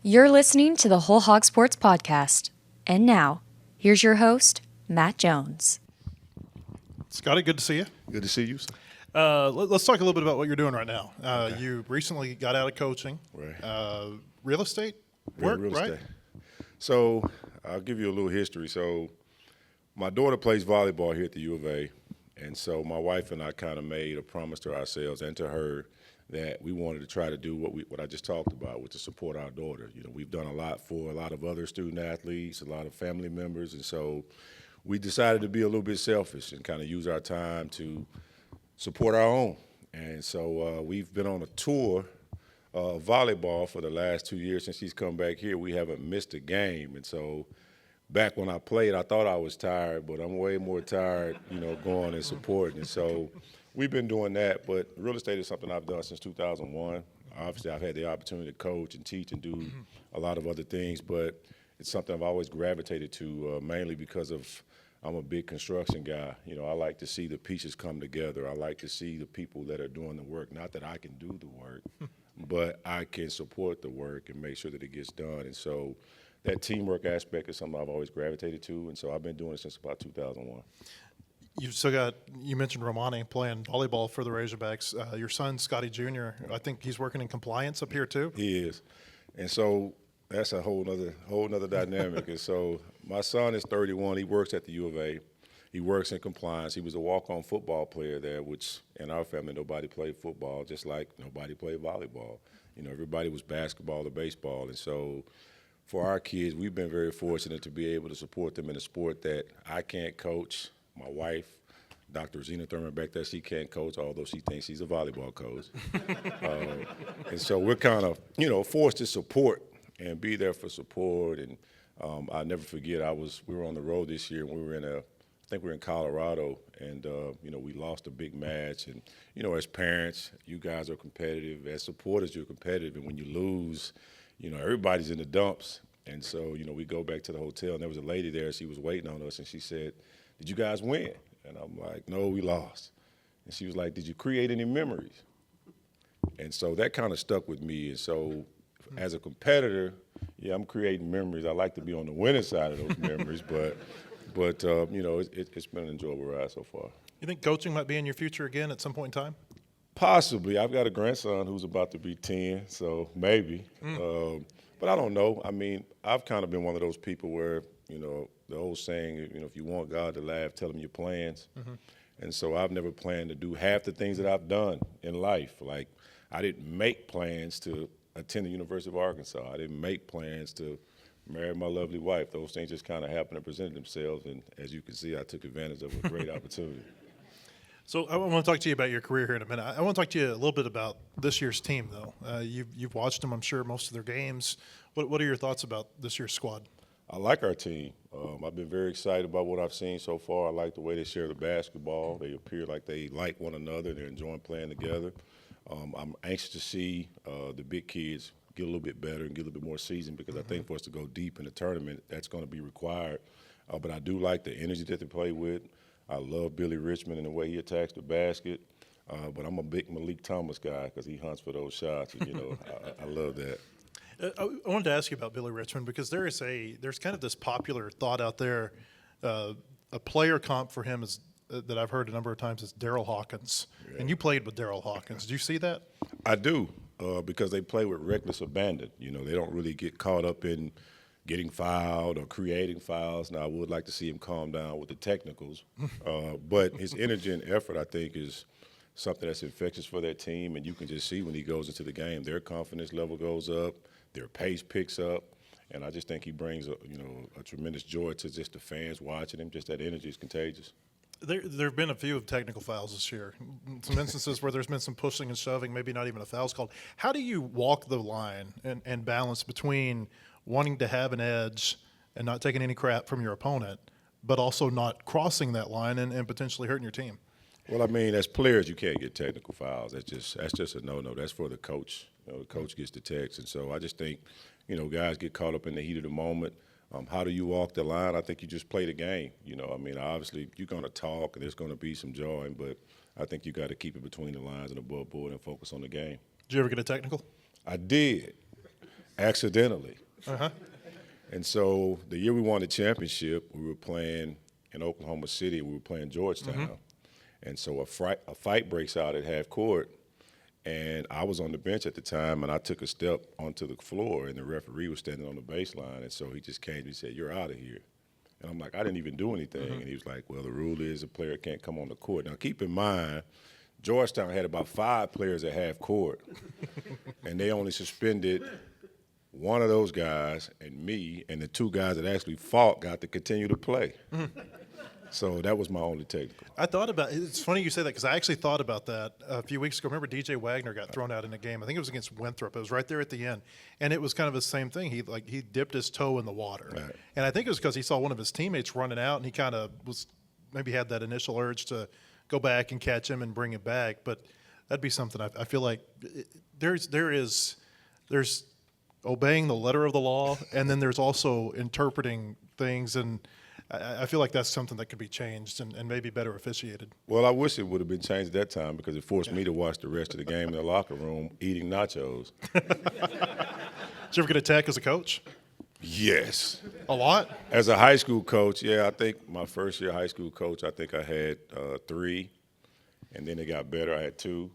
You're listening to the Whole Hog Sports Podcast. And now, here's your host, Matt Jones. Scotty, good to see you. Good to see you. Let's talk a little bit about what you're doing right now. You recently got out of coaching. Right. Real estate work, Real right? estate. So I'll give you a little history. So my daughter plays volleyball here at the U of A. And so my wife and I kind of made a promise to ourselves and to her that we wanted to try to do what I just talked about, which is support our daughter. You know, we've done a lot for a lot of other student athletes, a lot of family members, and so we decided to be a little bit selfish and kind of use our time to support our own. And so we've been on a tour of volleyball for the last 2 years since she's come back here. We haven't missed a game, and so back when I played, I thought I was tired, but I'm way more tired, going and supporting. And so we've been doing that, but real estate is something I've done since 2001. Obviously, I've had the opportunity to coach and teach and do a lot of other things, but it's something I've always gravitated to, mainly because I'm a big construction guy. I like to see the pieces come together. I like to see the people that are doing the work, not that I can do the work, but I can support the work and make sure that it gets done. And so that teamwork aspect is something I've always gravitated to, and so I've been doing it since about 2001. You mentioned Romani playing volleyball for the Razorbacks. Your son, Scotty Jr., I think he's working in compliance up here too? He is. And so that's a whole nother dynamic. And so my son is 31. He works at the U of A. He works in compliance. He was a walk-on football player there, which in our family nobody played football, just like nobody played volleyball. Everybody was basketball or baseball. And so for our kids, we've been very fortunate to be able to support them in a sport that I can't coach. My wife, Dr. Scotty Thurman, back there, she can't coach, although she thinks she's a volleyball coach. And so we're kind of, forced to support and be there for support. And I'll never forget, we were on the road this year, and I think we were in Colorado, and, we lost a big match. And, as parents, you guys are competitive. As supporters, you're competitive. And when you lose, everybody's in the dumps. And so, we go back to the hotel, and there was a lady there. She was waiting on us, and she said, "Did you guys win?" And I'm like, "No, we lost." And she was like, "Did you create any memories?" And so that kind of stuck with me. And so as a competitor, yeah, I'm creating memories. I like to be on the winning side of those memories, but it's been an enjoyable ride so far. You think coaching might be in your future again at some point in time? Possibly. I've got a grandson who's about to be 10, so maybe. But I don't know. I mean, I've kind of been one of those people where, the old saying, if you want God to laugh, tell him your plans. And so I've never planned to do half the things that I've done in life. Like, I didn't make plans to attend the University of Arkansas. I didn't make plans to marry my lovely wife. Those things just kind of happened and presented themselves. And as you can see, I took advantage of a great opportunity. So I want to talk to you about your career here in a minute. I want to talk to you a little bit about this year's team, though. You've watched them, I'm sure, most of their games. What are your thoughts about this year's squad? I like our team. I've been very excited about what I've seen so far. I like the way they share the basketball. They appear like they like one another. They're enjoying playing together. I'm anxious to see the big kids get a little bit better and get a little bit more seasoned, because I think for us to go deep in the tournament, that's going to be required. But I do like the energy that they play with. I love Billy Richmond and the way he attacks the basket. But I'm a big Malik Thomas guy because he hunts for those shots. And, I love that. I wanted to ask you about Billy Richmond, because there's kind of this popular thought out there. A player comp for him is that I've heard a number of times is Daryl Hawkins. Yeah. And you played with Daryl Hawkins. Do you see that? I do, because they play with reckless abandon. They don't really get caught up in getting fouled or creating fouls. Now, I would like to see him calm down with the technicals. But his energy and effort, I think, is something that's infectious for that team. And you can just see when he goes into the game, their confidence level goes up, their pace picks up. And I just think he brings a tremendous joy to just the fans watching him. Just that energy is contagious. There have been a few technical fouls this year. Some instances where there's been some pushing and shoving, maybe not even a foul's called. How do you walk the line and balance between wanting to have an edge and not taking any crap from your opponent, but also not crossing that line and potentially hurting your team? Well, I mean, as players, you can't get technical fouls. That's just a no-no. That's for the coach. The coach gets the text. And so I just think, guys get caught up in the heat of the moment. How do you walk the line? I think you just play the game. Obviously you're going to talk and there's going to be some joy, but I think you got to keep it between the lines and above board and focus on the game. Did you ever get a technical? I did. accidentally. Uh-huh. And so the year we won the championship, we were playing in Oklahoma City. We were playing Georgetown. And so a fight breaks out at half court. And I was on the bench at the time, and I took a step onto the floor, and the referee was standing on the baseline. And so he just came to me and said, "You're out of here." And I'm like, I didn't even do anything. And he was like, "Well, the rule is a player can't come on the court." Now, keep in mind, Georgetown had about 5 players at half court, and they only suspended one of those guys and me, and the 2 guys that actually fought got to continue to play. So that was my only technical. I thought about it. It's funny you say that because I actually thought about that a few weeks ago. Remember DJ Wagner got thrown out in a game. I think it was against Winthrop. It was right there at the end. And it was kind of the same thing. He dipped his toe in the water. Right. And I think it was because he saw one of his teammates running out, and he kind of maybe had that initial urge to go back and catch him and bring him back. But that'd be something I feel like there's obeying the letter of the law, and then there's also interpreting things, and I feel like that's something that could be changed and maybe better officiated. Well, I wish it would have been changed at that time because it forced me to watch the rest of the game in the locker room eating nachos. Did you ever get attacked as a coach? Yes. A lot? As a high school coach, yeah, I think my first year high school coach, I think I had 3, and then it got better. I had 2.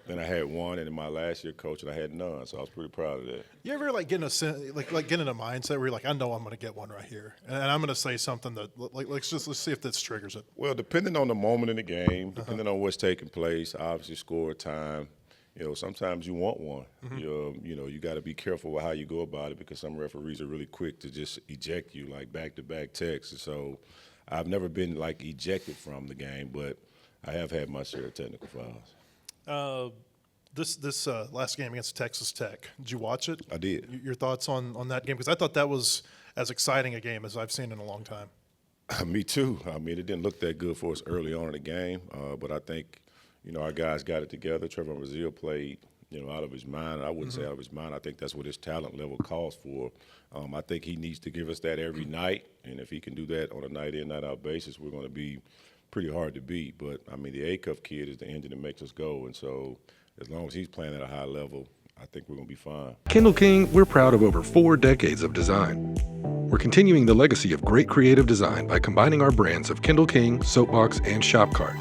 Then I had 1, and in my last year coaching, I had none. So I was pretty proud of that. You ever get in a mindset where you're like, I know I'm going to get one right here, and I'm going to say something that let's see if this triggers it. Well, depending on the moment in the game, depending on what's taking place, obviously score time. Sometimes you want one. You got to be careful with how you go about it because some referees are really quick to just eject you, like back-to-back texts. And so I've never been ejected from the game, but I have had my share of technical fouls. This last game against Texas Tech, did you watch it? I did. Your thoughts on that game? Because I thought that was as exciting a game as I've seen in a long time. Me too. I mean, it didn't look that good for us early on in the game, but I think, our guys got it together. Trevor Brazile played, out of his mind. I wouldn't say out of his mind. I think that's what his talent level calls for. I think he needs to give us that every night, and if he can do that on a night-in, night-out basis, we're going to be pretty hard to beat. But, I mean, the Acuff kid is the engine that makes us go, and so as long as he's playing at a high level, I think we're going to be fine. Kendall King, we're proud of over 4 decades of design. We're continuing the legacy of great creative design by combining our brands of Kendall King, Soapbox, and Shopcart.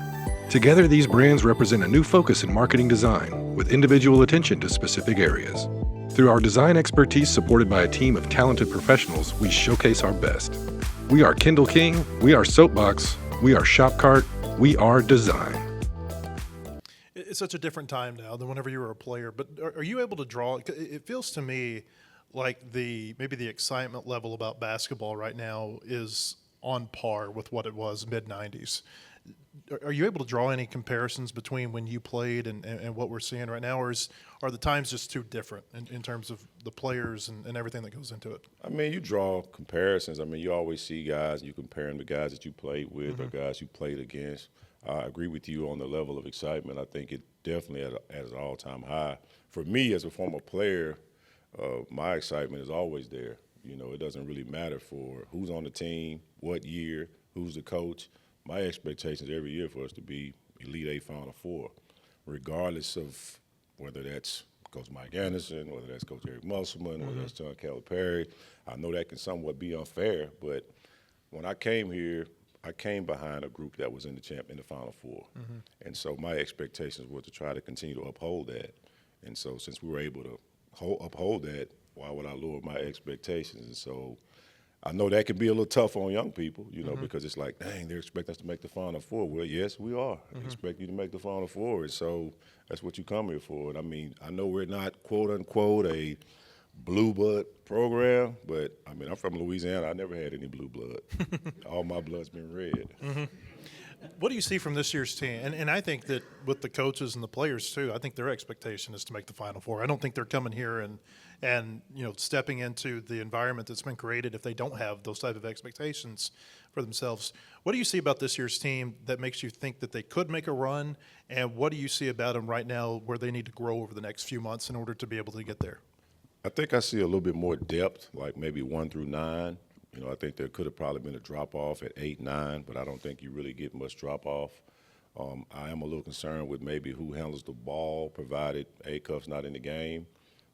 Together, these brands represent a new focus in marketing design with individual attention to specific areas. Through our design expertise supported by a team of talented professionals, we showcase our best. We are Kendall King, we are Soapbox, we are Shopcart, we are design. It's such a different time now than whenever you were a player, but are you able to draw? It feels to me like maybe the excitement level about basketball right now is on par with what it was mid-'90s. Are you able to draw any comparisons between when you played and what we're seeing right now, or are the times just too different in terms of the players and everything that goes into it? I mean, you draw comparisons. I mean, you always see guys, you compare them to guys that you played with or guys you played against. I agree with you on the level of excitement. I think it definitely at an all-time high. For me, as a former player, my excitement is always there. It doesn't really matter for who's on the team, what year, who's the coach. My expectations every year for us to be Elite Eight, Final Four, regardless of whether that's Coach Mike Anderson, whether that's Coach Eric Musselman, whether that's John Calipari. I know that can somewhat be unfair, but when I came here, I came behind a group that was in the Final Four. And so my expectations were to try to continue to uphold that. And so since we were able to uphold that, why would I lower my expectations? And so I know that can be a little tough on young people, because it's like, dang, they expect us to make the Final Four. Well, yes, we are. They expect you to make the Final Four. And so that's what you come here for. And I mean, I know we're not, quote unquote, a blue blood program, but I mean, I'm from Louisiana. I never had any blue blood. All my blood's been red. What do you see from this year's team? And I think that with the coaches and the players too, I think their expectation is to make the Final Four. I don't think they're coming here and stepping into the environment that's been created if they don't have those type of expectations for themselves. What do you see about this year's team that makes you think that they could make a run? And what do you see about them right now where they need to grow over the next few months in order to be able to get there? I think I see a little bit more depth, like maybe 1 through 9. I think there could have probably been a drop-off at 8, 9, but I don't think you really get much drop-off. I am a little concerned with maybe who handles the ball, provided Acuff's not in the game.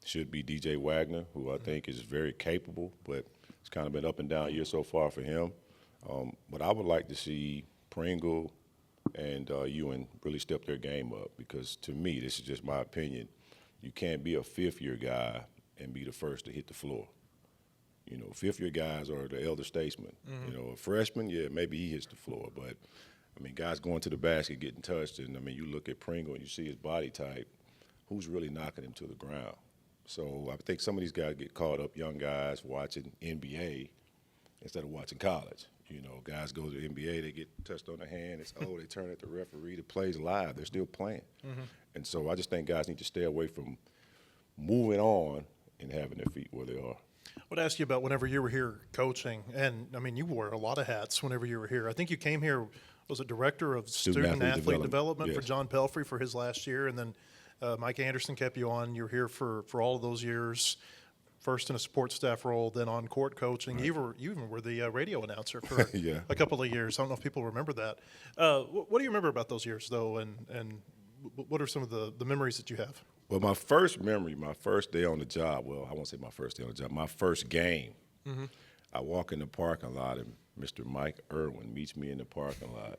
should be DJ Wagner, who I think is very capable, but it's kind of been up and down year so far for him. But I would like to see Pringle and Ewan really step their game up, because to me, this is just my opinion, you can't be a fifth-year guy and be the first to hit the floor. You know, fifth-year guys are the elder statesmen. You know, a freshman, yeah, maybe he hits the floor, but I mean, guys going to the basket, getting touched, and I mean, you look at Pringle and you see his body type, who's really knocking him to the ground? So I think some of these guys get caught up, young guys watching NBA instead of watching college. You know, guys go to the NBA, they get touched on the hand, they turn at the referee, the play's live, they're still playing. And so I just think guys need to stay away from moving on and having their feet where they are. I would ask you about whenever you were here coaching, and I mean, you wore a lot of hats whenever you were here. I think you came here, was it director of student athlete development for Yes. John Pelfrey for his last year, and then Mike Anderson kept you on. You were here for all of those years. First in a support staff role, then on court coaching. Right. You even were the radio announcer for Yeah. a couple of years. I don't know if people remember that. What do you remember about those years, though, and what are some of the memories that you have? Well, my first memory, my first day on the job, well, I won't say my first day on the job, my first game, I walk in the parking lot, and Mr. Mike Irwin meets me in the parking lot,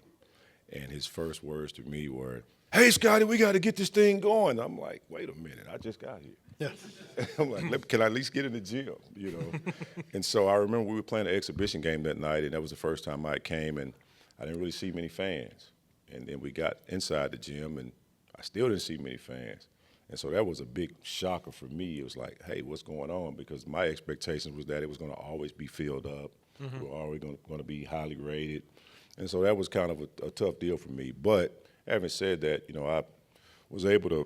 and his first words to me were, "Hey, Scotty, we got to get this thing going." I'm like, wait a minute, I just got here. Yeah. I'm like, can I at least get in the gym, you know? And so I remember we were playing an exhibition game that night, and that was the first time I came, and I didn't really see many fans. And then we got inside the gym, and I still didn't see many fans. And so that was a big shocker for me. It was like, hey, what's going on? Because my expectations was that it was going to always be filled up. We were always going to be highly rated. And so that was kind of a tough deal for me. But having said that, you know, I was able to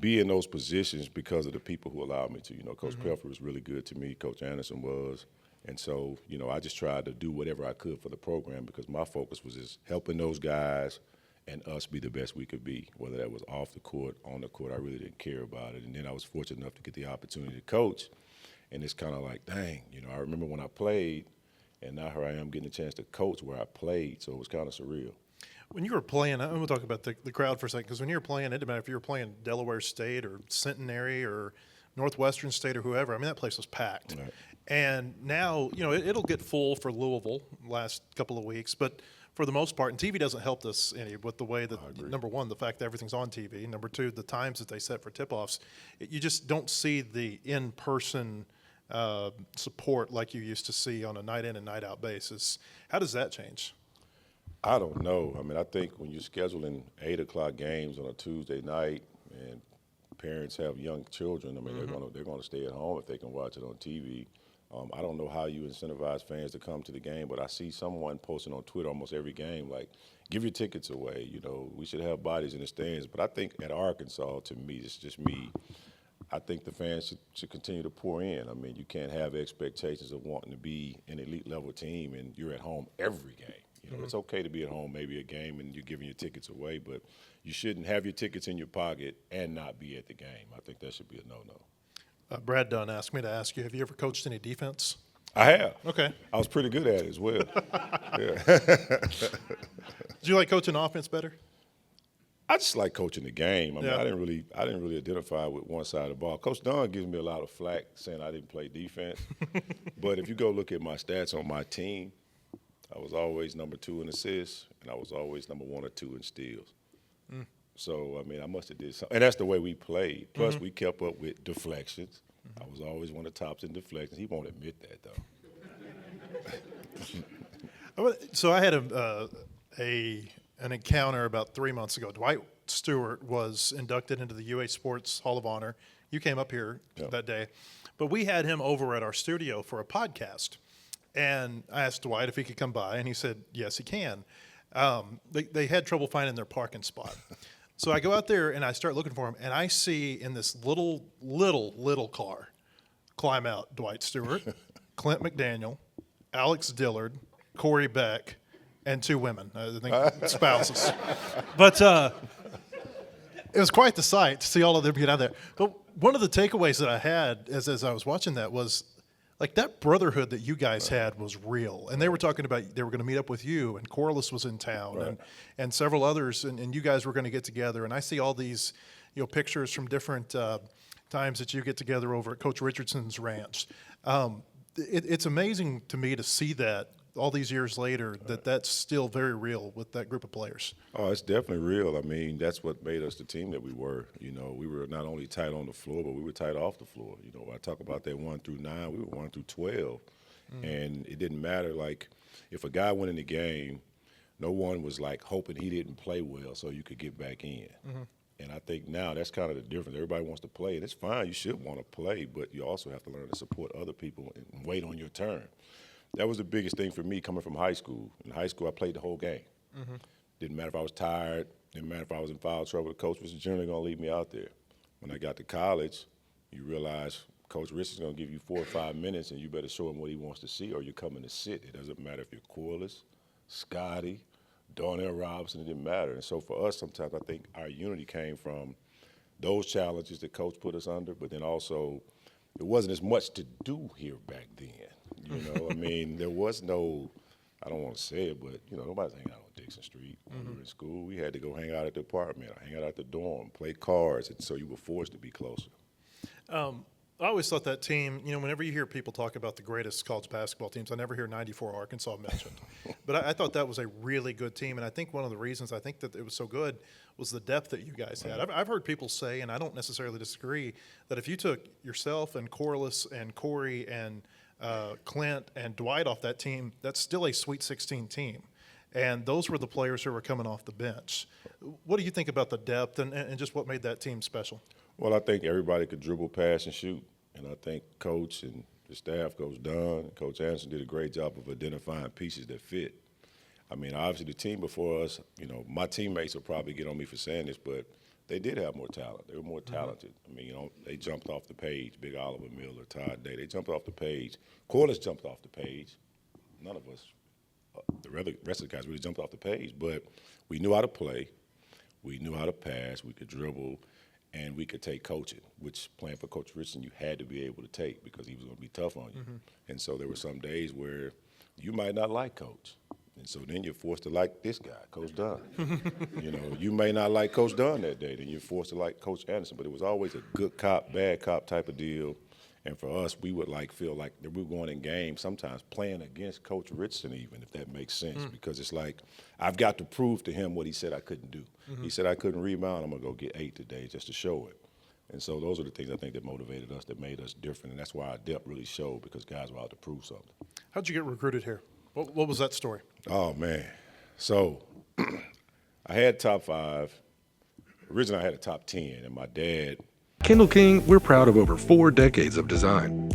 be in those positions because of the people who allowed me to. You know, Coach Pelfrey was really good to me. Coach Anderson was. And so, you know, I just tried to do whatever I could for the program, because my focus was just helping those guys and us be the best we could be, whether that was off the court, on the court. I really didn't care about it. And then I was fortunate enough to get the opportunity to coach. And it's kind of like, dang, you know, I remember when I played, and now here I am getting a chance to coach where I played. So it was kind of surreal. When you were playing, I'm going to talk about the crowd for a second, because when you were playing, it didn't matter if you were playing Delaware State or Centenary or Northwestern State or whoever. I mean, that place was packed. Right. And now, you know, it'll get full for Louisville last couple of weeks, but for the most part, and TV doesn't help this any with the way that, number one, the fact that everything's on TV, number two, the times that they set for tip-offs, you just don't see the in-person support like you used to see on a night-in and night-out basis. How does that change? I don't know. I mean, I think when you're scheduling 8 o'clock games on a Tuesday night, and parents have young children, I mean, they're gonna stay at home if they can watch it on TV. I don't know how you incentivize fans to come to the game, but I see someone posting on Twitter almost every game, like, give your tickets away. You know, we should have bodies in the stands. But I think at Arkansas, to me, it's just me, I think the fans should continue to pour in. I mean, you can't have expectations of wanting to be an elite level team and you're at home every game. You know, it's okay to be at home maybe a game and you're giving your tickets away, but you shouldn't have your tickets in your pocket and not be at the game. I think that should be a no-no. Brad Dunn asked me to ask you, have you ever coached any defense? I have. Okay. I was pretty good at it as well. Did you like coaching offense better? I just like coaching the game. I mean, Yeah. I didn't really identify with one side of the ball. Coach Dunn gives me a lot of flack saying I didn't play defense. But if you go look at my stats on my team, I was always number 2 in assists, and I was always number 1 or 2 in steals. So, I mean, I must have did something. And that's the way we played. Plus, we kept up with deflections. I was always one of the tops in deflections. He won't admit that, though. So I had an encounter about 3 months ago. Dwight Stewart was inducted into the UA Sports Hall of Honor. You came up here that day. But we had him over at our studio for a podcast. And I asked Dwight if he could come by, and he said, yes, he can. They had trouble finding their parking spot. So I go out there, and I start looking for him, and I see in this little car climb out Dwight Stewart, Clint McDaniel, Alex Dillard, Corey Beck, and 2 women, I think spouses. But it was quite the sight to see all of them get out there. But one of the takeaways that I had as I was watching that was, like, that brotherhood that you guys had was real. And they were talking about they were going to meet up with you, and Corliss was in town, and several others, and you guys were going to get together. And I see all these, you know, pictures from different times that you get together over at Coach Richardson's ranch. It's amazing to me to see that all these years later, that's still very real with that group of players. Oh, it's definitely real. I mean, that's what made us the team that we were. You know, we were not only tight on the floor, but we were tight off the floor. You know, I talk about that 1 through 9, we were 1 through 12. And it didn't matter, like, if a guy went in the game, no one was, like, hoping he didn't play well so you could get back in. And I think now that's kind of the difference. Everybody wants to play, and it's fine. You should want to play, but you also have to learn to support other people and wait on your turn. That was the biggest thing for me coming from high school. In high school, I played the whole game. Didn't matter if I was tired. Didn't matter if I was in foul trouble. The coach was generally going to leave me out there. When I got to college, you realize Coach Rich is going to give you 4 or 5 minutes, and you better show him what he wants to see, or you're coming to sit. It doesn't matter if you're Corliss, Scotty, Darnell Robinson. It didn't matter. And so for us, sometimes I think our unity came from those challenges that Coach put us under, but then also there wasn't as much to do here back then. You know, I mean, there was no, I don't want to say it, but, you know, nobody's hanging out on Dixon Street. When we were in school, we had to go hang out at the apartment, or hang out at the dorm, play cards, and so you were forced to be closer. I always thought that team, you know, whenever you hear people talk about the greatest college basketball teams, I never hear 94 Arkansas mentioned. But I thought that was a really good team, and I think one of the reasons I think that it was so good was the depth that you guys had. I've heard people say, and I don't necessarily disagree, that if you took yourself and Corliss and Corey and Clint and Dwight off that team, that's still a Sweet 16 team. And those were the players who were coming off the bench. What do you think about the depth and just what made that team special? Well, I think everybody could dribble, pass, and shoot. And I think Coach and the staff, Coach Dunn and Coach Anderson, did a great job of identifying pieces that fit. I mean, obviously the team before us, you know, my teammates will probably get on me for saying this, but they did have more talent. They were more talented. I mean, you know, they jumped off the page. Big Oliver Miller, Todd Day, they jumped off the page. Corliss jumped off the page. None of us, the rest of the guys really jumped off the page. But we knew how to play. We knew how to pass. We could dribble. And we could take coaching, which playing for Coach Richardson you had to be able to take because he was going to be tough on you. And so there were some days where you might not like Coach. And so then you're forced to like this guy, Coach Dunn. You know, you may not like Coach Dunn that day, then you're forced to like Coach Anderson. But it was always a good cop, bad cop type of deal. And for us, we would feel like that we were going in games sometimes playing against Coach Richardson even, if that makes sense. Because it's like, I've got to prove to him what he said I couldn't do. He said I couldn't rebound, I'm going to go get 8 today just to show it. And so those are the things I think that motivated us, that made us different. And that's why our depth really showed, because guys were out to prove something. How'd you get recruited here? What was that story? Oh, man. So I had top 5. Originally I had a top 10, and my dad. Kendall King, we're proud of over 4 decades of design.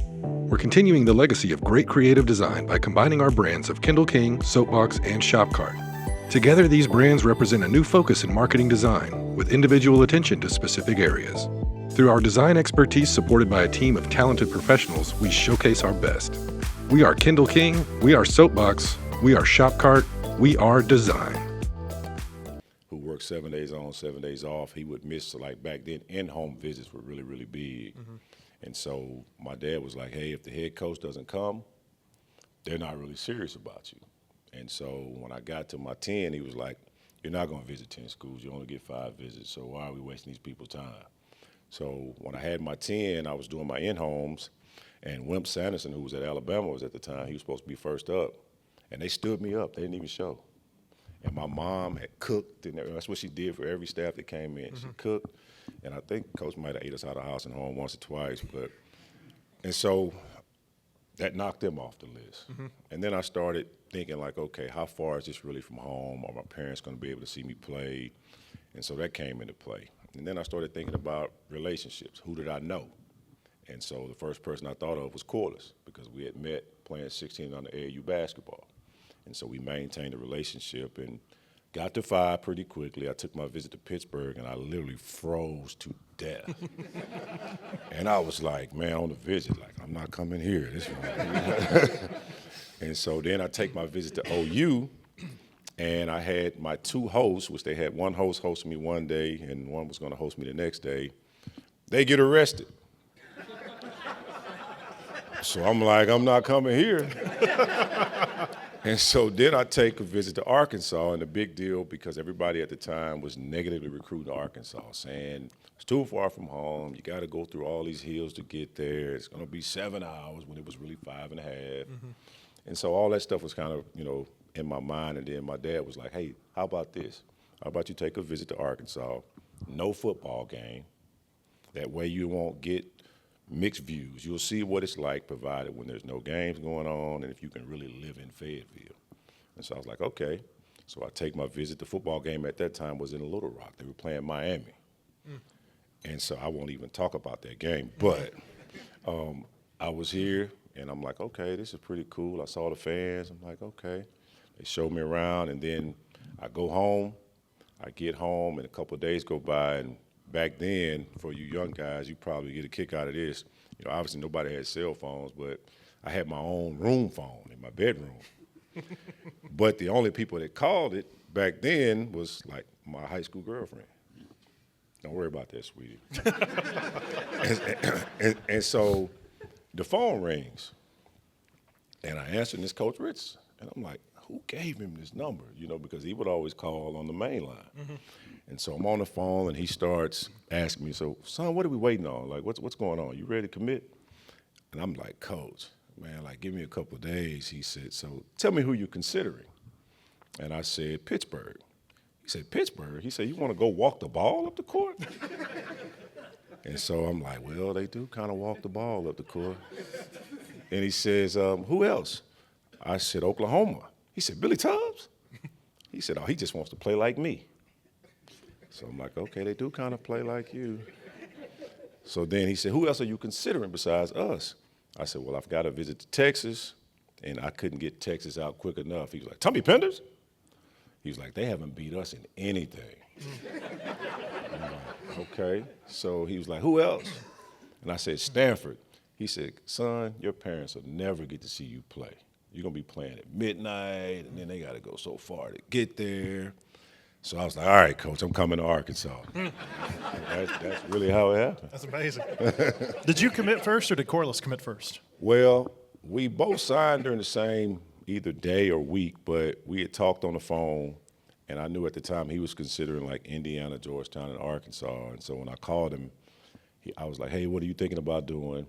We're continuing the legacy of great creative design by combining our brands of Kendall King, Soapbox, and Shopcart. Together, these brands represent a new focus in marketing design with individual attention to specific areas. Through our design expertise supported by a team of talented professionals, we showcase our best. We are Kendall King, we are Soapbox, we are Shopcart, we are design. Who worked 7 days on, 7 days off. He would miss, like back then, in-home visits were really, really big. And so my dad was like, hey, if the head coach doesn't come, they're not really serious about you. And so when I got to my 10, he was like, you're not going to visit 10 schools. You only get 5 visits, so why are we wasting these people's time? So when I had my 10, I was doing my in-homes, and Wimp Sanderson, who was at Alabama, was at the time. He was supposed to be first up. And they stood me up. They didn't even show. And my mom had cooked, and that's what she did for every staff that came in. She cooked, and I think Coach might have ate us out of the house and home once or twice. And so that knocked them off the list. And then I started thinking, like, okay, how far is this really from home? Are my parents going to be able to see me play? And so that came into play. And then I started thinking about relationships. Who did I know? And so the first person I thought of was Corliss, because we had met playing 16 on the AAU basketball. And so we maintained a relationship and got to 5 pretty quickly. I took my visit to Pittsburgh, and I literally froze to death. And I was like, man, on the visit, like, I'm not coming here. And so then I take my visit to OU, and I had my 2 hosts, which they had one host hosting me one day and one was going to host me the next day. They get arrested. So I'm like, I'm not coming here. And so then I take a visit to Arkansas, and the big deal, because everybody at the time was negatively recruiting Arkansas, saying it's too far from home. You got to go through all these hills to get there. It's going to be 7 hours when it was really 5.5. Mm-hmm. And so all that stuff was kind of, in my mind. And then my dad was like, hey, how about this? How about you take a visit to Arkansas, no football game. That way you won't get mixed views. You'll see what it's like provided when there's no games going on and if you can really live in Fayetteville. And so I was like, okay. So I take my visit. The football game at that time was in Little Rock. They were playing Miami. And so I won't even talk about that game. But I was here, and I'm like, okay, this is pretty cool. I saw the fans. I'm like, okay. They showed me around, and then I go home. I get home, and a couple of days go by, and back then, for you young guys, you probably get a kick out of this. Obviously nobody had cell phones, but I had my own room phone in my bedroom. But the only people that called it back then was like my high school girlfriend. Don't worry about that, sweetie. and so the phone rings, and I answer, and it's Coach Ritz. And I'm like, who gave him this number? Because he would always call on the main line. Mm-hmm. And so I'm on the phone, and he starts asking me, so, son, what are we waiting on? Like, what's going on? You ready to commit? And I'm like, Coach, man, give me a couple of days. He said, so tell me who you're considering. And I said, Pittsburgh. He said, Pittsburgh? He said, you want to go walk the ball up the court? And so I'm like, well, they do kind of walk the ball up the court. And he says, who else? I said, Oklahoma. He said, Billy Tubbs? He said, oh, he just wants to play like me. So I'm like, okay, they do kind of play like you. So then he said, who else are you considering besides us? I said, well, I've got to visit to Texas, and I couldn't get Texas out quick enough. He was like, Tommy Penders? He was like, they haven't beat us in anything. I'm like, okay. So he was like, who else? And I said, Stanford. He said, son, your parents will never get to see you play. You're going to be playing at midnight, and then they got to go so far to get there. So I was like, all right, Coach, I'm coming to Arkansas. That's really how it happened. That's amazing. Did you commit first, or did Corliss commit first? Well, we both signed during the same either day or week, but we had talked on the phone, and I knew at the time he was considering like Indiana, Georgetown, and Arkansas. And so when I called him, I was like, hey, what are you thinking about doing?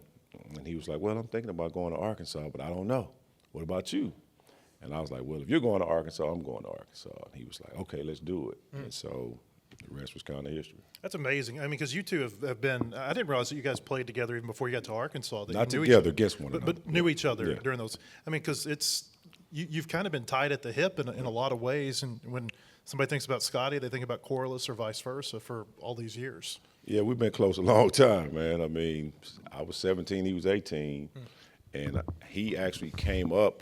And he was like, well, I'm thinking about going to Arkansas, but I don't know. What about you? And I was like, well, if you're going to Arkansas, I'm going to Arkansas. And he was like, okay, let's do it. And so the rest was kind of history. That's amazing. I mean, because you two have been, I didn't realize that you guys played together even before you got to Arkansas. That Not you knew together, each other. guess one another. But knew each other Yeah. during those. I mean, because you've kind of been tied at the hip in a lot of ways. And when somebody thinks about Scotty, they think about Corliss or vice versa for all these years. Yeah, we've been close a long time, man. I mean, I was 17, he was 18. And he actually came up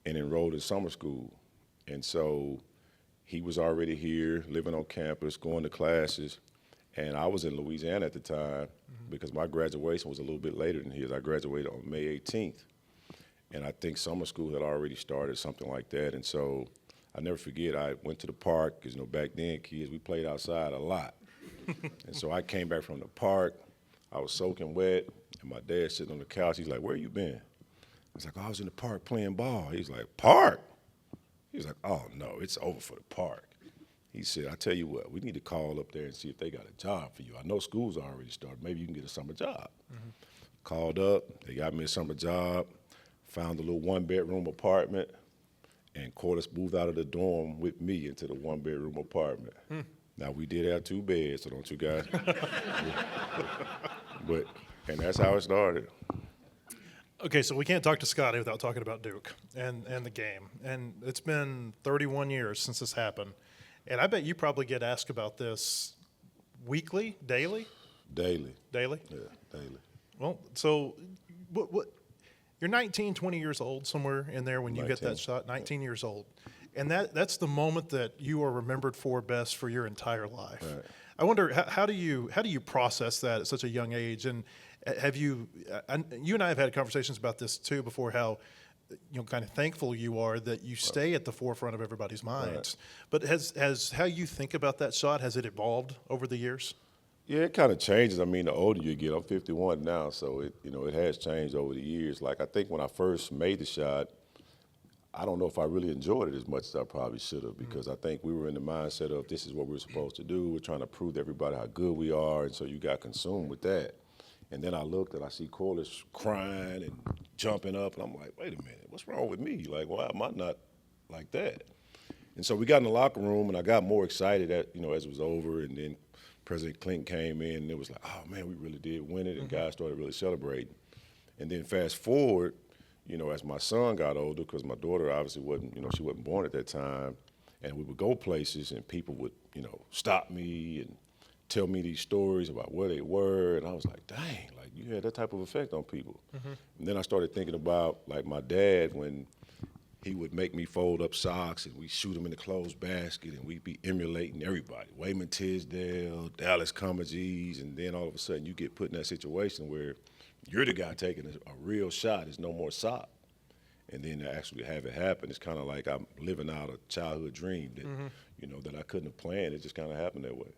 and enrolled in summer school. And so he was already here, living on campus, going to classes. And I was in Louisiana at the time because my graduation was a little bit later than his. I graduated on May 18th. And I think summer school had already started, something like that. And so I never forget, I went to the park, because back then, kids, we played outside a lot. And so I came back from the park. I was soaking wet, and my dad sitting on the couch. He's like, where you been? I was like, I was in the park playing ball. He's like, park? He was like, oh, no, it's over for the park. He said, I tell you what, we need to call up there and see if they got a job for you. I know school's already started. Maybe you can get a summer job. Called up. They got me a summer job, found a little one-bedroom apartment, and Corliss moved out of the dorm with me into the one-bedroom apartment. Now, we did have 2 beds, so don't you guys? And that's how it started. Okay, so we can't talk to Scotty without talking about Duke and the game. And it's been 31 years since this happened. And I bet you probably get asked about this weekly, daily? Daily. Daily? Yeah, daily. Well, so what you're 19, 20 years old, somewhere in there when you get that 19. shot, 19 years old. And that's the moment that you are remembered for best for your entire life. Right. I wonder, how do you process that at such a young age? And have you and I have had conversations about this too before, how kind of thankful you are that you stay at the forefront of everybody's minds. But has how you think about that shot, has it evolved over the years? Yeah, it kind of changes. I mean, the older you get, I'm 51 now, so it has changed over the years. Like, I think when I first made the shot, I don't know if I really enjoyed it as much as I probably should have, because I think we were in the mindset of this is what we're supposed to do. We're trying to prove to everybody how good we are, and so you got consumed with that. And then I looked and I see Corliss crying and jumping up, and I'm like, wait a minute, what's wrong with me? Like, why am I not like that? And so we got in the locker room, and I got more excited as it was over, and then President Clinton came in, and it was like, oh man, we really did win it, and guys started really celebrating. And then fast forward, as my son got older, because my daughter obviously wasn't, she wasn't born at that time, and we would go places, and people would, stop me and tell me these stories about where they were, and I was like, dang, like you had that type of effect on people. And then I started thinking about like my dad when he would make me fold up socks and we shoot them in the closed basket, and we'd be emulating everybody, Wayman Tisdale, Dallas Comegys, and then all of a sudden you get put in that situation where you're the guy taking a real shot. There's no more sock. And then to actually have it happen, it's kind of like I'm living out a childhood dream that, that I couldn't have planned. It just kind of happened that way.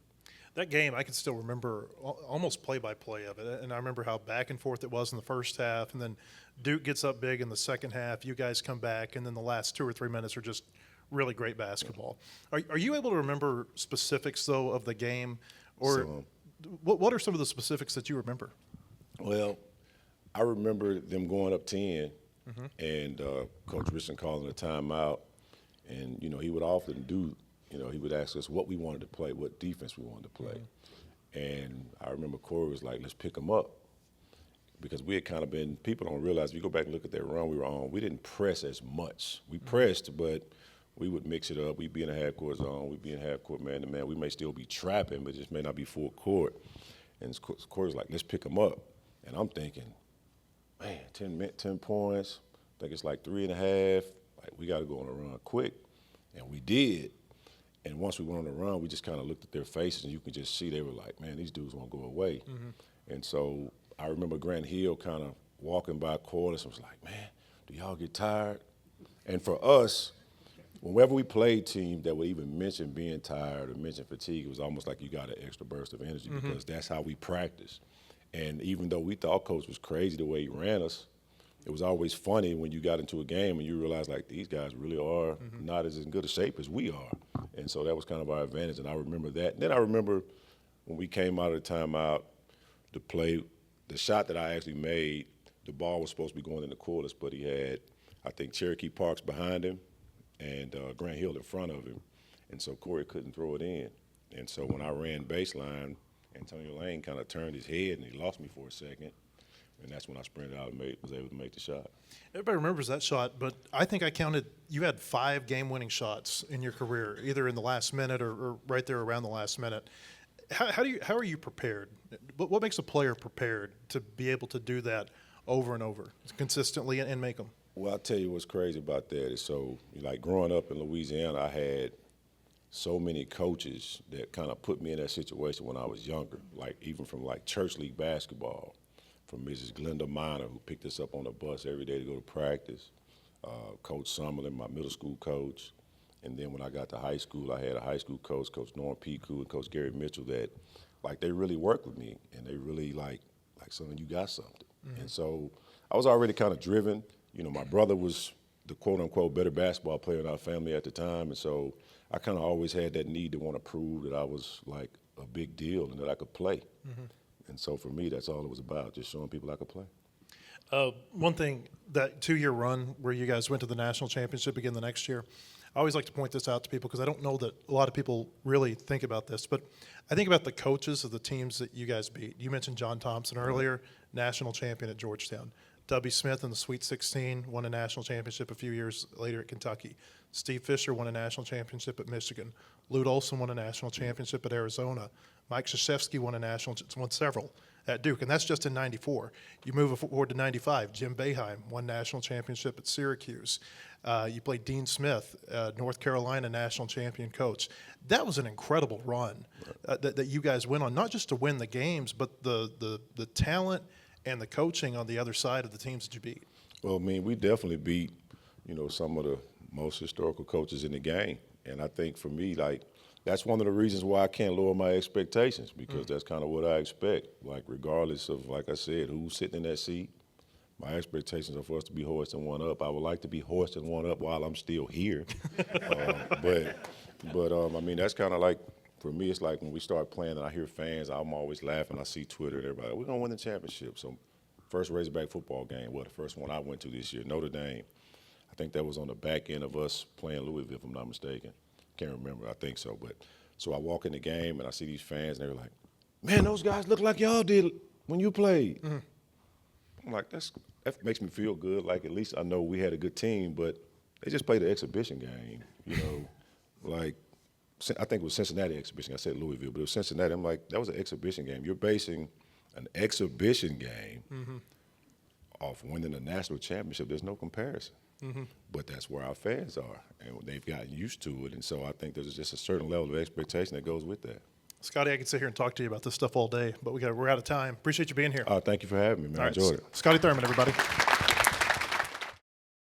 That game, I can still remember almost play-by-play of it, and I remember how back and forth it was in the first half, and then Duke gets up big in the second half. You guys come back, and then the last 2 or 3 minutes are just really great basketball. Are you able to remember specifics, though, of the game? Or what are some of the specifics that you remember? Well, I remember them going up 10, and Coach Richardson calling a timeout, and, he would often do – he would ask us what we wanted to play, what defense we wanted to play. And I remember Corey was like, let's pick them up. Because we had kind of been, people don't realize, if you go back and look at that run we were on, we didn't press as much. We pressed, but we would mix it up. We'd be in a half-court zone. We'd be in half-court man-to-man. We may still be trapping, but just may not be full court. And Corey was like, let's pick them up. And I'm thinking, man, 10 points. I think it's like 3.5. Like, we got to go on a run quick. And we did. And once we went on the run, we just kind of looked at their faces, and you could just see they were like, man, these dudes won't go away. And so I remember Grant Hill kind of walking by Corliss and was like, man, do y'all get tired? And for us, whenever we played teams that would even mention being tired or mention fatigue, it was almost like you got an extra burst of energy because that's how we practice. And even though we thought Coach was crazy the way he ran us, it was always funny when you got into a game and you realized, like, these guys really are not as in good a shape as we are. And so that was kind of our advantage, and I remember that. And then I remember when we came out of the timeout to play, the shot that I actually made, the ball was supposed to be going in the Corliss, but he had, I think, Cherokee Parks behind him and Grant Hill in front of him. And so Corey couldn't throw it in. And so when I ran baseline, Antonio Lane kind of turned his head, and he lost me for a second. And that's when I sprinted out and was able to make the shot. Everybody remembers that shot, but I think I counted you had 5 game-winning shots in your career, either in the last minute or right there around the last minute. How are you prepared? What makes a player prepared to be able to do that over and over consistently and make them? Well, I'll tell you what's crazy about that is, so like growing up in Louisiana, I had so many coaches that kind of put me in that situation when I was younger, like even from like church league basketball. From Mrs. Glenda Minor, who picked us up on the bus every day to go to practice, Coach Summerlin, my middle school coach. And then when I got to high school, I had a high school coach, Coach Norm Piku and Coach Gary Mitchell, that, like, they really worked with me. And they really, like son, you got something. And so I was already kind of driven. My brother was the quote-unquote better basketball player in our family at the time. And so I kind of always had that need to want to prove that I was, like, a big deal and that I could play. And so for me, that's all it was about, just showing people I could play. One thing, that 2-year run where you guys went to the national championship again the next year, I always like to point this out to people because I don't know that a lot of people really think about this, but I think about the coaches of the teams that you guys beat. You mentioned John Thompson earlier, national champion at Georgetown. W. Smith in the Sweet 16 won a national championship a few years later at Kentucky. Steve Fisher won a national championship at Michigan. Lute Olson won a national championship at Arizona. Mike Krzyzewski won several at Duke, and that's just in '94. You move forward to '95. Jim Boeheim won national championship at Syracuse. You played Dean Smith, North Carolina national champion coach. That was an incredible run that you guys went on, not just to win the games, but the talent and the coaching on the other side of the teams that you beat. Well, I mean, we definitely beat, some of the most historical coaches in the game. And I think for me, like, that's one of the reasons why I can't lower my expectations, because that's kind of what I expect. Like, regardless of, like I said, who's sitting in that seat, My expectations are for us to be hoisting one up. I would like to be hoisting one up while I'm still here. I mean, that's kind of like, for me, it's like when we start playing and I hear fans, I'm always laughing. I see Twitter and everybody, we're going to win the championship. So first Razorback football game, the first one I went to this year, Notre Dame. I think that was on the back end of us playing Louisville, if I'm not mistaken. Can't remember. I think so. So I walk in the game and I see these fans and they're like, man, those guys look like y'all did when you played. Mm-hmm. I'm like, that makes me feel good. Like, at least I know we had a good team, but they just played an exhibition game, you know. Like, I think it was Cincinnati exhibition. I said Louisville, but it was Cincinnati. I'm like, that was an exhibition game. You're basing an exhibition game off winning a national championship. There's no comparison. Mm-hmm. But that's where our fans are, and they've gotten used to it. And so I think there's just a certain level of expectation that goes with that. Scotty, I could sit here and talk to you about this stuff all day, but we're out of time. Appreciate you being here. Thank you for having me, man. I enjoyed it. Scotty Thurman, everybody.